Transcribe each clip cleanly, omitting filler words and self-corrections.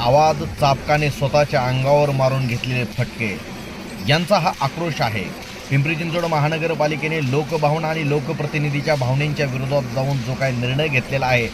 आवाज, चाबकाने स्वतःच्या अंगावर मारून घेतलेले फटके यांचा हा आक्रोश आहे। पिंपरी चिंचवड महानगरपालिकेने लोकभावना आणि लोकप्रतिनिधीच्या भावनेच्या विरोधात जाऊन जो काही निर्णय घेतलेला आहे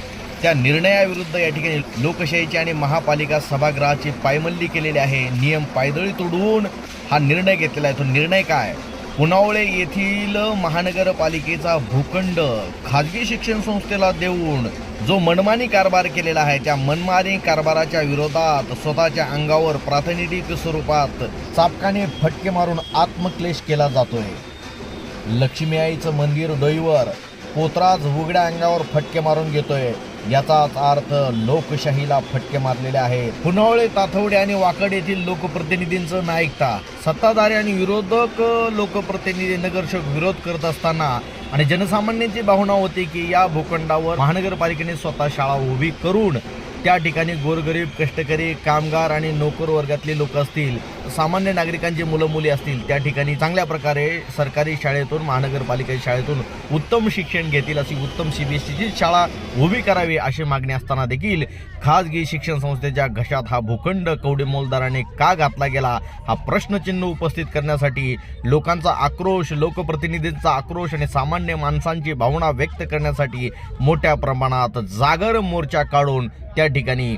त्या निर्णयाविरुद्ध या ठिकाणी लोकशाहीची आणि महापालिका सभागृहाची पायमल्ली केलेली आहे। नियम पायदळी तोडून हा निर्णय घेतलेला आहे। तो निर्णय काय? पुनावळे येथील महानगरपालिकेचा भूखंड खाजगी शिक्षण संस्थेला देऊन जो मनमानी कारभार केलेला आहे त्या मनमानी कारभाराच्या विरोधात स्वतःच्या अंगावर प्रातिनिधिक स्वरूपात चाबकाने फटके मारून आत्मक्लेश केला जातोय। लक्ष्मी आईचं मंदिर डोईवर पोतराज उघड्या अंगावर फटके मारून घेतोय। याचाच अर्थ लोकशाहीला फटके मारलेले आहेत। पुनावळे, ताथवडे आणि वाकड येथील लोकप्रतिनिधींचं न ऐकता सत्ताधारी आणि विरोधक लोकप्रतिनिधी नगरसेवक विरोध करत असताना आणि जनसामान्यांची भावना होती की या भूखंडावर महानगरपालिकेने स्वतः शाळा उभी करून त्या ठिकाणी गोरगरीब, कष्टकरी, कामगार आणि नोकर वर्गातले लोक असतील, सामान्य नागरिकांचे मुलं मुली असतील, त्या ठिकाणी चांगल्या प्रकारे सरकारी शाळेतून, महानगरपालिकेच्या शाळेतून उत्तम शिक्षण घेतील अशी उत्तम CBSEची शाळा उभी करावी अशी मागणी असताना देखील खाजगी शिक्षण संस्थेच्या घशात हा भूखंड कवडीमोलदाराने का घातला गेला हा प्रश्नचिन्ह उपस्थित करण्यासाठी लोकांचा आक्रोश, लोकप्रतिनिधींचा आक्रोश आणि सामान्य माणसांची भावना व्यक्त करण्यासाठी मोठ्या प्रमाणात जागर मोर्चा काढून त्या ठिकाणी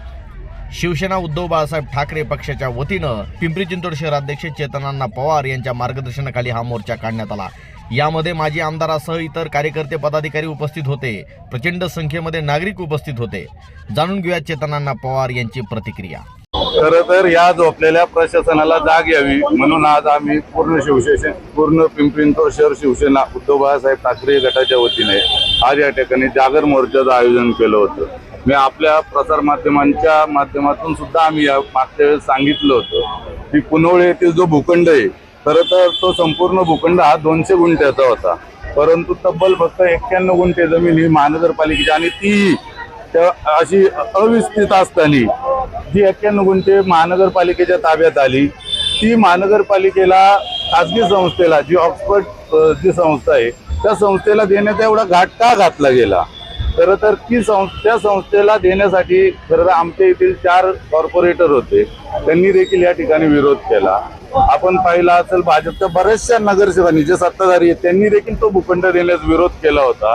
शिवसेना उद्धव बाळासाहेब ठाकरे पक्षाच्या वतीनं पिंपरी चिंचवड शहराध्यक्ष चेतनांना पवार यांच्या मार्गदर्शनाखाली हा मोर्चा काढण्यात आला। यामध्ये माजी आमदारासह इतर कार्यकर्ते, पदाधिकारी उपस्थित होते। प्रचंड संख्येमध्ये नागरिक उपस्थित होते। जाणून घेऊया चेतनांना पवार यांची प्रतिक्रिया। खरं तर या झोपलेल्या प्रशासनाला जाग यावी म्हणून आज आम्ही पूर्ण पिंपरी चिंचवड शहर शिवसेना उद्धव बाळासाहेब ठाकरे गटाच्या वतीने आज या ठिकाणी जागर मोर्चाचं आयोजन केलं होतं। मी आपल्या प्रसार माध्यमांच्या माध्यमातून सुद्धा आम्ही या मागच्या वेळेस सांगितलं होतं की पुनवळे येथील जो भूखंड आहे खरं तर तो संपूर्ण भूखंड हा 200 गुंठ्याचा होता, परंतु तब्बल फक्त 91 गुंठे जमीन ही महानगरपालिकेची आणि ती अशी अविस्तृत असताना जी 91 गुंठे महानगरपालिकेच्या ताब्यात आली ती महानगरपालिकेला खाजगी संस्थेला जी ऑक्सफर्ड जी संस्था आहे त्या संस्थेला देण्याचा एवढा घाट का घातला गेला? खरं तर त्या संस्थेला देण्यासाठी खरं तर आमच्या येथील 4 कॉर्पोरेटर होते, त्यांनी देखील या ठिकाणी विरोध केला। आपण पाहिला असेल भाजपच्या बऱ्याचशा नगरसेवकांनी जे सत्ताधारी आहेत त्यांनी देखील तो भूखंड देण्यास विरोध केला होता।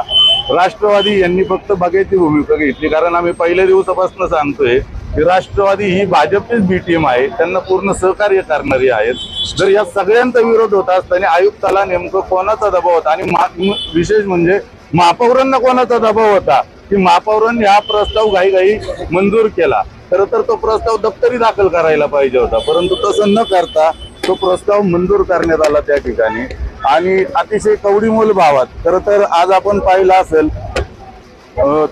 राष्ट्रवादी यांनी फक्त बघायची भूमिका घेतली, कारण आम्ही पहिल्या दिवसापासून सांगतोय की राष्ट्रवादी ही भाजपचीच बी टीम आहे, त्यांना पूर्ण सहकार्य करणारी आहेत। जर या सगळ्यांचा विरोध होत असताना आयुक्ताला नेमकं कोणाचा दबाव होता आणि विशेष म्हणजे महापौरांना कोणाचा दबाव होता की महापौरांनी हा प्रस्ताव घाईघाई मंजूर केला? खरं तर तो प्रस्ताव दप्तरी दाखल करायला पाहिजे होता, परंतु तसं न करता तो प्रस्ताव मंजूर करण्यात आला त्या ठिकाणी आणि अतिशय कवडीमोल भावात। खरं तर आज आपण पाहिलं असेल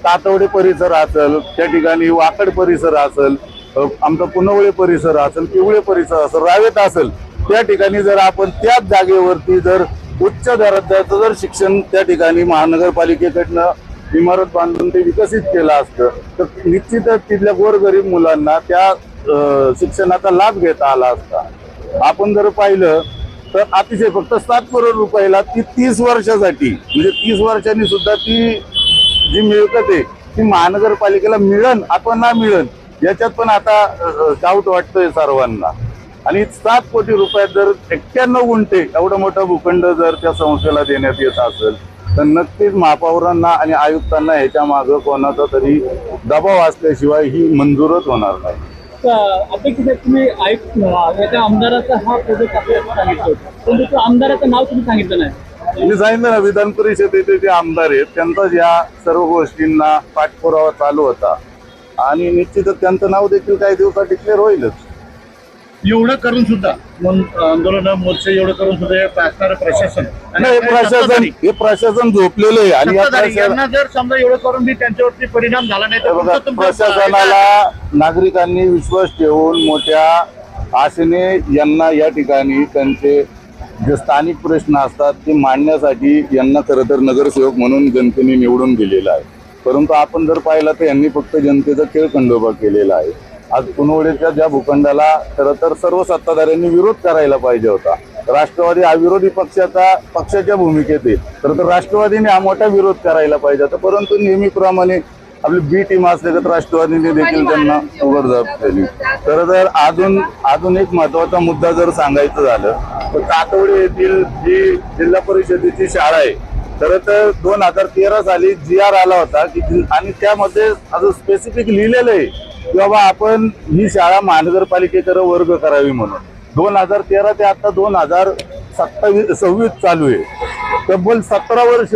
तातवडे परिसर असेल, त्या ठिकाणी वाकड परिसर असेल, आमचा पुनवळे परिसर असेल, पिवळे परिसर असेल, रावेत असेल, त्या ठिकाणी जर आपण त्याच जागेवरती जर उच्च दर्जाचं जर शिक्षण त्या ठिकाणी महानगरपालिकेकडनं इमारत बांधून ते विकसित केलं असतं तर निश्चितच तिथल्या गोरगरीब मुलांना त्या शिक्षणाचा लाभ घेता आला असता। आपण जर पाहिलं तर अतिशय फक्त 7 करोड रुपयाला ती 30 वर्षासाठी म्हणजे 30 वर्षांनी सुद्धा ती जी मिळकत आहे ती महानगरपालिकेला मिळन अथवा ना मिळन याच्यात पण आता डाऊट वाटतोय सर्वांना। आणि 7 कोटी रुपयात जर 91 गुंठे एवढा मोठा भूखंड जर त्या संस्थेला देण्यात येत असेल तर नक्कीच महापौरांना आणि आयुक्तांना ह्याच्या मागं कोणाचा तरी दबाव असल्याशिवाय ही मंजूरच होणार नाही। तुम्ही याच्या आमदाराचा हा प्रोजेक्ट आपल्याला सांगितलं होतं, पण त्या आमदाराचं नाव तुम्ही सांगितलं नाही। मी सांगितलं ना, विधान परिषदेचे जे आमदार आहेत त्यांचाच या सर्व गोष्टींना पाठपुरावा चालू होता आणि निश्चितच त्यांचं नाव देखील काही दिवसात डिक्लेअर होईलच। एवढं करून सुद्धा आंदोलन मोर्चे एवढं करून सुद्धा प्रशासन हे प्रशासन झोपलेलं आहे आणि यांना जर समजा एवढं करून बी त्यांच्यावरती परिणाम झाला नाही तर प्रशासनाला नागरिकांनी विश्वास ठेवून मोठ्या आशेने यांना या ठिकाणी त्यांचे जे स्थानिक प्रश्न असतात ते मांडण्यासाठी यांना खरं तर नगरसेवक म्हणून जनतेने निवडून दिलेला आहे, परंतु आपण जर पाहिलं तर यांनी फक्त जनतेचा खेळखंडोबा केलेला आहे। आज पुनवळेच्या ज्या भूखंडाला खरं तर सर्व सत्ताधाऱ्यांनी विरोध करायला पाहिजे होता। राष्ट्रवादी हा विरोधी पक्षाच्या भूमिकेत आहे, खरं तर राष्ट्रवादीने हा मोठा विरोध करायला पाहिजे होता, परंतु नेहमीप्रमाणे आपली बी टीम असल्यागत राष्ट्रवादीने देखील त्यांना उघडझाप केली. तर अजून एक महत्वाचा मुद्दा जर सांगायचं झालं तर तातवडे येथील जी जिल्हा परिषदेची शाळा आहे, खरं तर 2013 साली GR आला होता की आणि त्यामध्ये असं स्पेसिफिक लिहिलेलं आहे की बाबा आपण ही शाळा महानगरपालिकेकडे वर्ग करावी म्हणून. 2013 ते आता 2026 चालू आहे. तब्बल 17 वर्ष.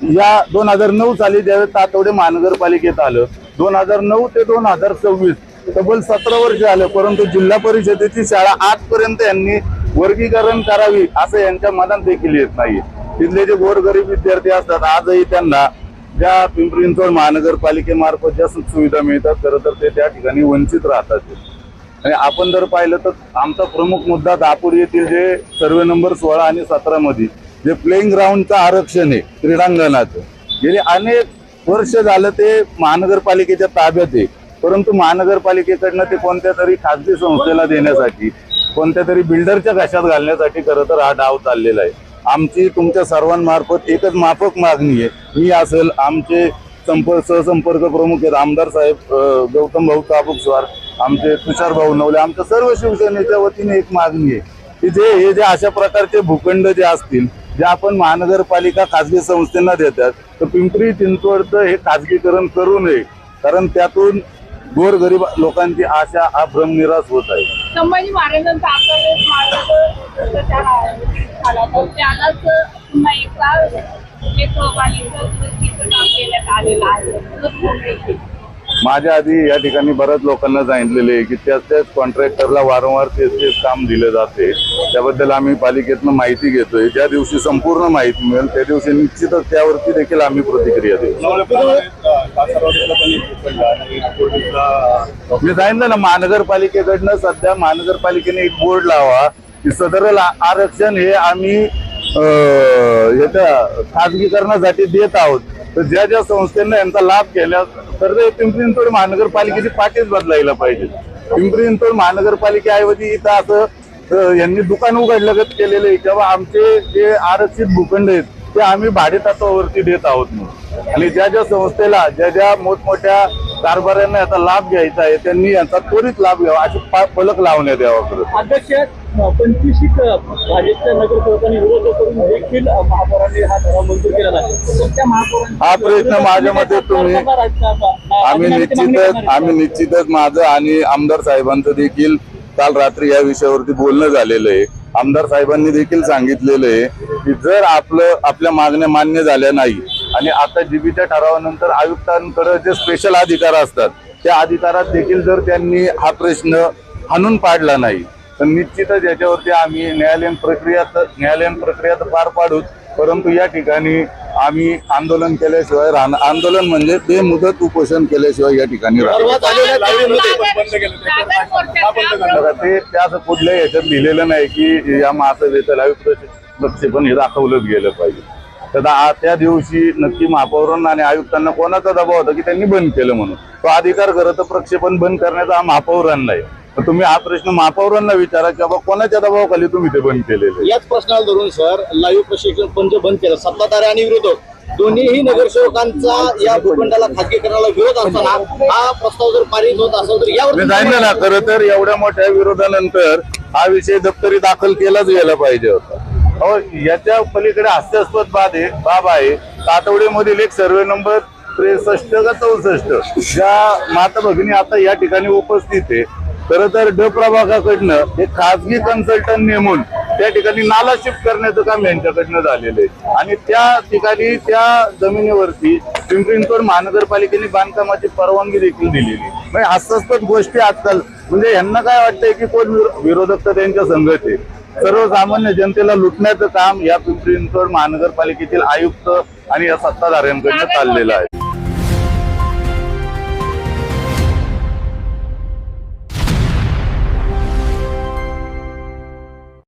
या 2009 साली ज्यावेळेस तातवडे महानगरपालिकेत आलं, 2009 ते 2026 तब्बल 17 वर्ष आलं, परंतु जिल्हा परिषदेची शाळा आजपर्यंत यांनी वर्गीकरण करावी असं यांच्या मनात देखील येत नाही. तिथले जे गोरगरीब विद्यार्थी असतात आजही त्यांना ज्या पिंपरी चिंचवड महानगरपालिकेमार्फत ज्या सुखसुविधा मिळतात खरं तर ते त्या ठिकाणी वंचित राहतात. आणि आपण जर पाहिलं तर आमचा प्रमुख मुद्दा दापूर येथील जे सर्वे नंबर 16 आणि 17 मध्ये जे प्लेइंग ग्राउंडचं आरक्षण आहे क्रीडांगणाचं, गेले अनेक वर्ष झालं ते महानगरपालिकेच्या ताब्यात आहे, परंतु महानगरपालिकेकडनं ते कोणत्या तरी खाजगी संस्थेला देण्यासाठी, कोणत्या तरी बिल्डरच्या घशात घालण्यासाठी खरं तर हा डाव चाललेला आहे. आमची तुमच्या सर्वांमार्फत एकच माफक मागणी आहे. मी असेल, आमचे सहसंपर्क प्रमुख आहेत आमदार साहेब गौतम भाऊ ताबुकस्वार, आमचे तुषार भाऊ नवले, आमच्या सर्व शिवसेनेच्या वतीने एक मागणी आहे की हे जे अशा प्रकारचे भूखंड जे असतील, जे आपण महानगरपालिका खाजगी संस्थांना देतात, तर पिंपरी चिंचवडचं हे खाजगीकरण करू नये, कारण त्यातून गोरगरीब लोकांची आशा हा भ्रमनिरास होत आहे. संभाजी महाराजांचा पुन्हा एकदा आलेला आहे. माझ्या आधी या ठिकाणी बऱ्याच लोकांना सांगितलेले आहे की त्याच कॉन्ट्रॅक्टरला वारंवार तेच काम दिले जाते. त्याबद्दल आम्ही पालिकेतनं माहिती घेतोय. ज्या दिवशी संपूर्ण माहिती मिळेल त्या दिवशी निश्चितच त्यावरती देखील आम्ही प्रतिक्रिया देऊ. मी सांगितलं ना, महानगरपालिकेकडनं सध्या महानगरपालिकेने एक बोर्ड लावा की सदर आरक्षण हे आम्ही याच्या खाजगीकरणासाठी देत आहोत. तर ज्या ज्या संस्थांना यांचा लाभ घेण्यास तर ते पिंपरी चिंचवड महानगरपालिकेची पाठीच बदलायला पाहिजे. पिंपरी चिंचवड महानगरपालिकेऐवजी इथं असं यांनी दुकान उघडलगत केलेलं आहे तेव्हा आमचे जे आरक्षित भूखंड आहेत ते आम्ही भाडे तत्वावरती देत आहोत म्हणून. आणि ज्या ज्या संस्थेला ज्या ज्या मोठमोठ्या कारभाऱ्यांना याचा लाभ घ्यायचा आहे त्यांनी यांचा त्वरित लाभ घ्यावा असे फलक लावण्यात यावा. करत अध्यक्ष 25 भाजपच्या नगरसेवकांनी विरोध करून देखील महापौरांनी हा ठराव मंजूर केला आहे. हा प्रयत्न माझ्या मते तुम्ही आम्ही निश्चितच माझं आणि आमदार साहेबांचं देखील काल रात्री या विषयावरती बोलणं झालेलं आहे. आमदार साहेबांनी देखील सांगितलेलं आहे की जर आपल्या मागण्या मान्य झाल्या नाही आणि आता जीबीच्या ठरावानंतर आयुक्तांकडे जे स्पेशल अधिकार असतात त्या अधिकारात देखील जर त्यांनी हा प्रश्न हाणून पाडला नाही तर निश्चितच याच्यावरती आम्ही न्यायालयीन प्रक्रिया तर पार पाडूच, परंतु या ठिकाणी आम्ही आंदोलन केल्याशिवाय आंदोलन म्हणजे बेमुदत उपोषण केल्याशिवाय या ठिकाणी ते असं कुठल्याही याच्यात लिहिलेलं नाही की या महासभेचं लाईव्ह प्रक्षेपण हे दाखवलंच गेलं पाहिजे. तर त्या दिवशी नक्की महापौरांना आणि आयुक्तांना कोणाचा दबाव होता की त्यांनी बंद केलं म्हणून. तो अधिकार खरं तर प्रक्षेपण बंद करण्याचा हा महापौरांना आहे. तर तुम्ही हा प्रश्न महापौरांना विचारा की बाबा कोणाच्या दबावाखाली तुम्ही ते बंद केलेले. याच प्रश्नाला धरून सर लाईव्ह प्रशिक्षण पंच बंद केलं. सत्ताधारी आणि विरोधक दोन्हीही नगरसेवकांचा या भूखंडाला खाजगीकरणाला विरोध असताना हा प्रस्ताव जर पारित होत असेल तर यावर सांगितलं ना, खरं तर एवढ्या मोठ्या विरोधानंतर हा विषय दप्तरी दाखल केलाच गेला पाहिजे होता. हो, याच्या पलीकडे हास्यास्पद बाब आहे. तातवडेमधील एक सर्वे नंबर 63 का 64 ज्या माता भगिनी आता या ठिकाणी उपस्थित आहे, खरं तर ड प्रभागाकडनं एक खाजगी कन्सल्टंट नेमून त्या ठिकाणी नाला शिफ्ट करण्याचं काम यांच्याकडनं झालेलं आहे. आणि त्या ठिकाणी त्या जमिनीवरती पिंपरी चिंचवड महानगरपालिकेने बांधकामाची परवानगी देखील दिलेली. म्हणजे हास्यास्पद गोष्टी आजकाल म्हणजे यांना काय वाटतंय की कोण विरोधक तर त्यांच्या संगत आहे. सर्वसामान्य जनतेला लुटण्याचं काम या पिंपरी चिंचवड महानगरपालिकेतील आयुक्त आणि या सत्ताधाऱ्यांकडनं चाललेलं आहे.